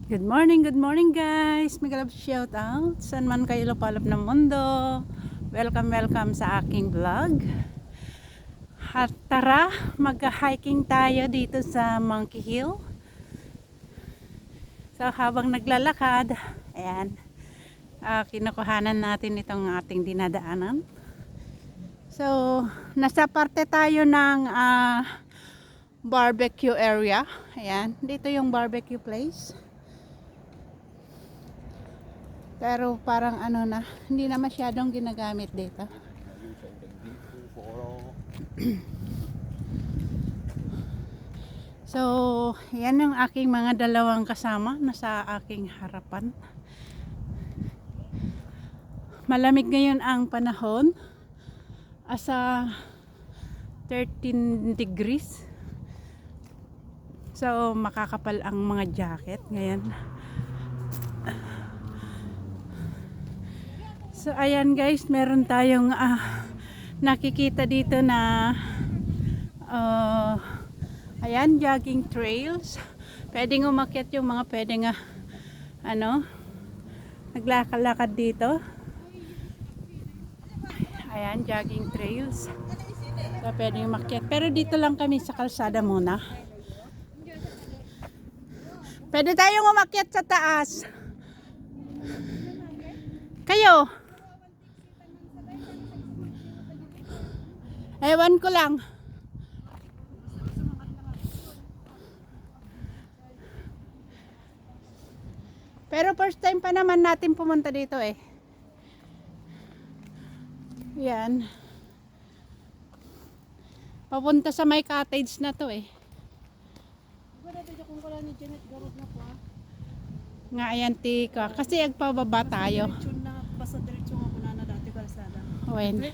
Good morning guys. Mega love shout out. Saan man kayo lupalop ng mundo. Welcome sa aking vlog. At tara, mag-hiking tayo dito sa Monkey Hill. So habang naglalakad, ayan, kinukuhanan natin itong ating dinadaanan. So, nasa parte tayo ng barbecue area. Ayan, dito yung barbecue place. Pero parang ano na, hindi na masyadong ginagamit dito. So, yan yung aking mga dalawang kasama na sa aking harapan. Malamig ngayon ang panahon. Asa 13 degrees. So, makakapal ang mga jacket ngayon. So ayan guys, meron tayong nakikita dito na ayan, jogging trails. Pwedeng umakyat yung mga pwedeng naglalakad dito. Ayan, jogging trails. So pwedeng umakyat. Pero dito lang kami sa kalsada muna. Pwede tayong umakyat sa taas. Kayo? Ewan ko lang. Pero first time pa naman natin pumunta dito eh. Yan. Papunta sa may cottage na to eh. Nga ayan tika. Kasi agpababa tayo. When?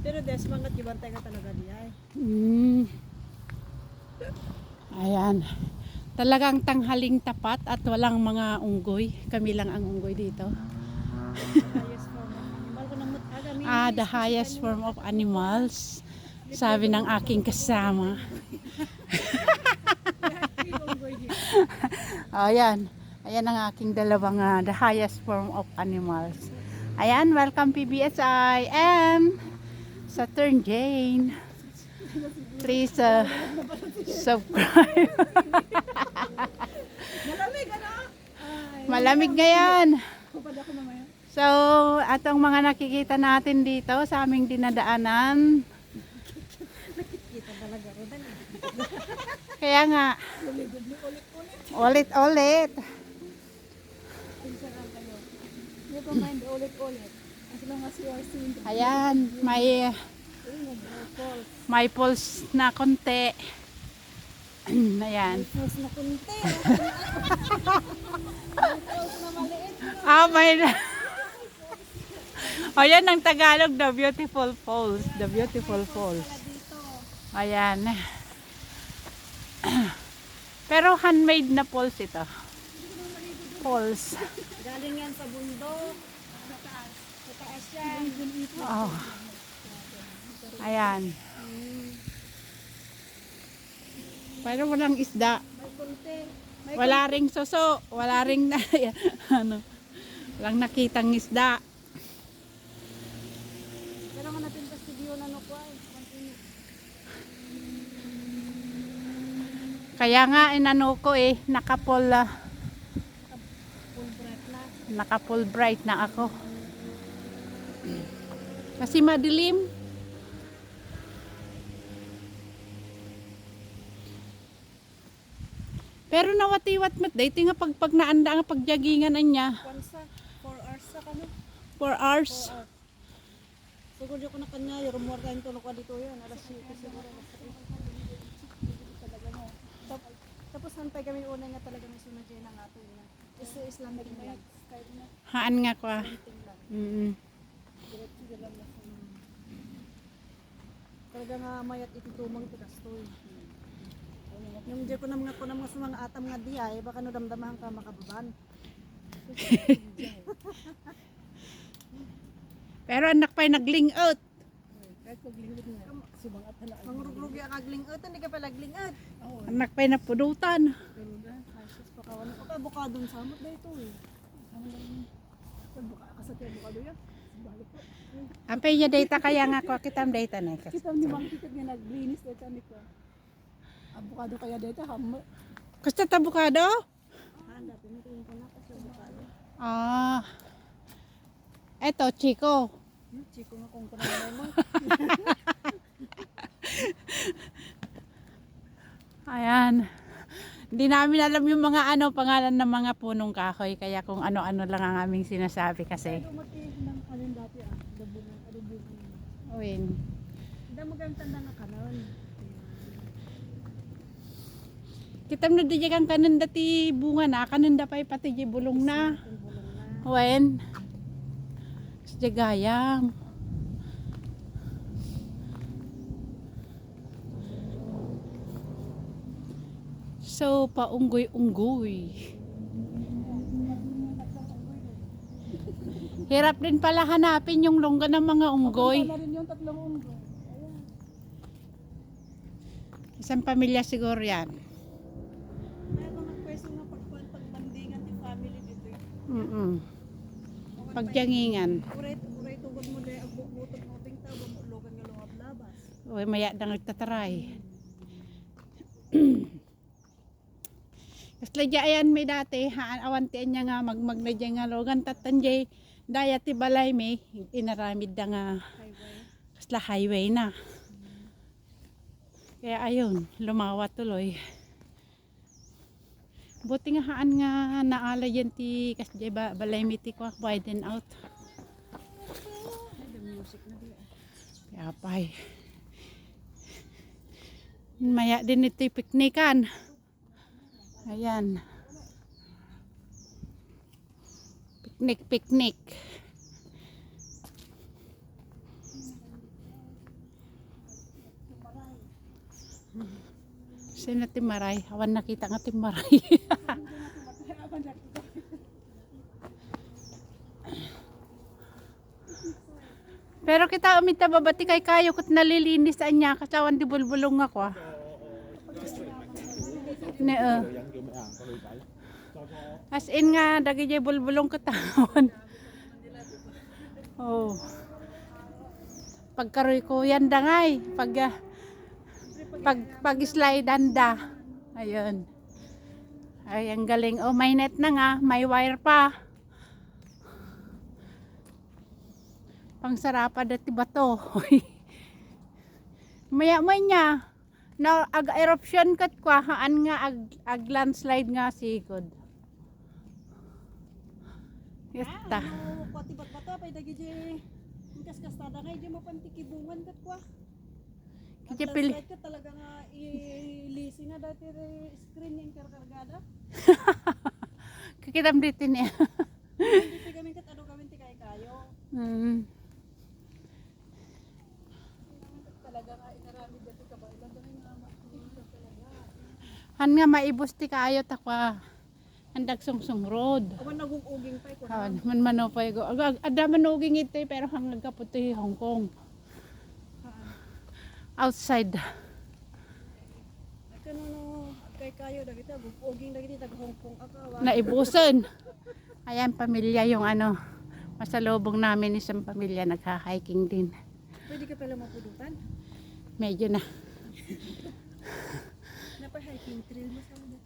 Pero des mangat gibantay ka talaga diya eh. Ayan. Talagang tanghaling tapat at walang mga unggoy. Kami lang ang unggoy dito. The highest form of animals. Sabi ng aking kasama. Ayan. Ayan ang aking dalawang the highest form of animals. Ayan, welcome PBSI and Saturn Jane. Please subscribe. Malamig ngayon. So, atong mga nakikita natin dito sa aming dinadaanan. Kaya nga, ulit-ulit. Ayan, may pulse na konti. Ayan. May ayan ang Tagalog, the beautiful falls. The beautiful falls. Ayan. Pero handmade na falls ito. Falls. Galing yan sa bundok. Sa taas. Sa taas yan. Oh. Ayan. Pero walang isda. Wala ring suso. Wala ring walang nakitang isda. Pero nga natin pa studio na nukway. Kaya nga inano ko naka full bright na ako. Kasi madilim. Pero nawatiwat mat day tinga pag naanda nga pagjagingan anya. 4 hours sa kano. 4 hours. Siguro ko na kanya, yung more time tulog ka dito yun. Alas 7 siguro. Tapos hantay kami una nga talaga may sunod dyan ang ato yun. Islamic na Haan nga ko. talaga nga mayat ititumang tikastoy. Yung dyan ko na mga sa mga atam nga di ay baka no damdamahan ka makababan. Pero anak pa'y naglingot. Kahit paglingkod nga. Mangrugrugi ang aglingot, hindi ka pala aglingot. Anak pa'y napudutan. Avocado sa samot na ito eh. Kasati avocado yan. Balik po. Ampay niya data kaya nga ko kitam data na. Kita ni Mang Kikit nga nag-greenish dito ni ko. Avocado kaya dito ham. Gusto avocado? Handa tinitingin ko na kasi avocado. Ah. Eto, Chico. Chiko nga kung kunang mo. Ayan. Hindi namin alam yung mga pangalan ng mga punong kahoy. Kaya kung ano-ano lang ang aming sinasabi kasi. Pero matiis ng alin dati dabunan, adubunan. Uwin. Hindi mo kayong tanda na kanon. Kitam na di kang kanan dati bunga na. Kanan da pa'y pati di bulong na. Uwin. Sa gayam. So, paunggoy-unggoy. Hirap din pala hanapin yung longga ng mga unggoy. Wala rin yung tatlong unggoy. Ayan. Isang pamilya siguro yan. May mga pwesto nga pagbandingan ni family dito. Pagjangingan. Uray tugod mo dahil ang bukbutot mo ting tao, bumulogan nga lungab labas. Uy, maya na nagtataray. Kasla dya ayan may dati, awantian niya nga magmag na dyan nga logan tatanjay daya ti balay may inaramid na nga Highway. kasla highway na. Kaya ayun, lumawa tuloy. Buti nga haan nga naala yan ti kasla balay may ti kwa widen out. The music na diya. Kaya pa'y maya din ito piknikan. Ayan. Picnic. Sino timaray? Awan nakita nga timaray. Pero kita umita babati kay kayo kat nalilinis niya kasawan di bulbulong ako. As in nga dagi jay bulbulong katawan. Oh. Pagkaroy ko yan dangay pag slide anda. Ayun. Ay ang galing. Oh, may net na nga, may wire pa. Pangsarapa dati bato. Maya na ag-eruption kat kwa haan nga ag landslide nga sigod. Yata. Ano pati bata pay dagi je. Kas tada ngay je mapantikibungan kat kwa. Kaya pili. Ka talaga nga ilisi nga dati screen yung karkargada. Kikitam dito niya. Hindi kami kat ano kami tikay kayo. Talaga nga inarami dati ka ba ilan dami nga talaga. Han nga maibusti kayo takwa. Andag sungsung road. Awan naguguging pa ko. Man manopay go. Ada manuging ito pero hanggang kaputi Hong Kong. Outside. Kano no kay kayo dagiti guguging dagiti tag Hong Kong akawa. Naibuson. Ayan pamilya yung masalubong namin isang pamilya nagha-hiking din. Pwede ka pala mapudutan. Medyo na. Napa-hiking trail mo sa mga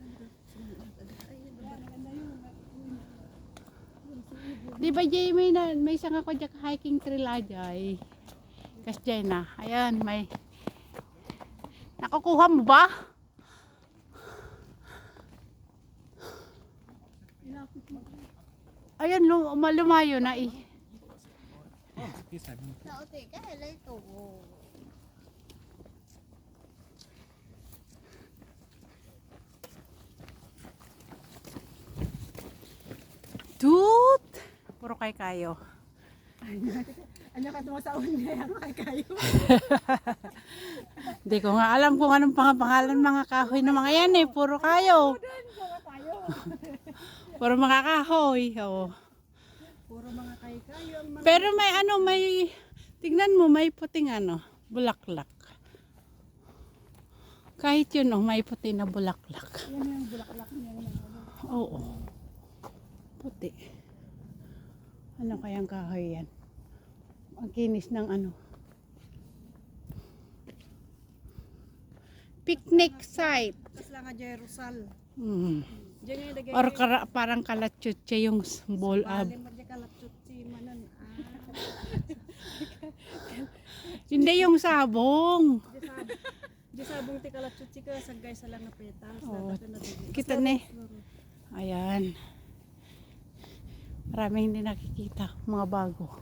Di ba Jay may isang ako dyan hiking trail ajay. Kas Jay na. Ayan may. Nakukuha mo ba? Ayan lumayo na eh. Tut! Puro kay kayo. Anya ka tumasaon niya kay kayo. Hindi ko nga alam kung anong pangalan mga kahoy na mga yan eh. Puro kayo. Puro mga kahoy. Oh. Puro mga kay kayo ang mga Pero may tignan mo may puting bulaklak. Kahit yun may puti na bulaklak. yan yung bulaklak niya. Oo. Puti. Ano kayang kahoy yan? Ang kinis ng ano. Picnic site. Tapos lang nga Jerusal. Diyan nga yung dagay. Or parang kalatsutse yung ball ab. Bali mo dyan kalapsut si Manan. Hindi yung sabong. Diyan sabong ti kalapsut si ka. Sagay sa lang na petals. Oo. Na dagay. Kita ni. Ayan. Maraming hindi nakikita. Mga bago.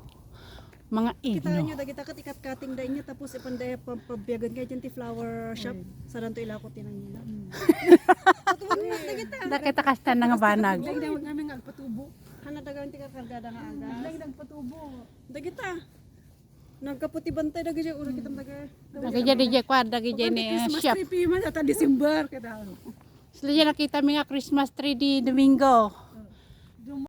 Mga Kita ino. nyo, dagita kat ikat-cutting day niya, tapos ipanday pabiyagan kayo dyan ti flower shop. Saran to ilako tinang nila. Nakita kasta ng banag. Dagdawag namin nga agpatubo. Hana dagang ti kakargada nga aga. Dagdag patubo. Dagita. Nagkaputi bantay dagi siya ura kitang dagay. Nakija DJ quad, nakija ni shop. Christmas tree man ata December kada. Sila dyan nakita mga Christmas tree di Domingo.